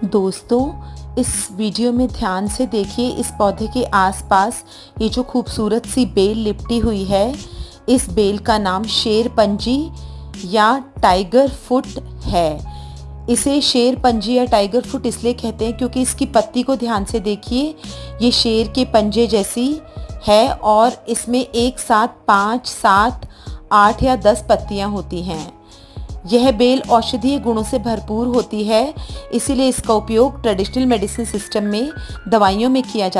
दोस्तों, इस वीडियो में ध्यान से देखिए। इस पौधे के आसपास ये जो खूबसूरत सी बेल लिपटी हुई है, इस बेल का नाम शेर पंजी या टाइगर फुट है। इसे शेर पंजी या टाइगर फुट इसलिए कहते हैं क्योंकि इसकी पत्ती को ध्यान से देखिए। ये शेर के पंजे जैसी है और इसमें एक साथ 5, 7, 8 या 10 पत्तियां होती हैं। यह बेल औषधीय गुणों से भरपूर होती है, इसीलिए इसका उपयोग ट्रेडिशनल मेडिसिन सिस्टम में दवाइयों में किया जाता है।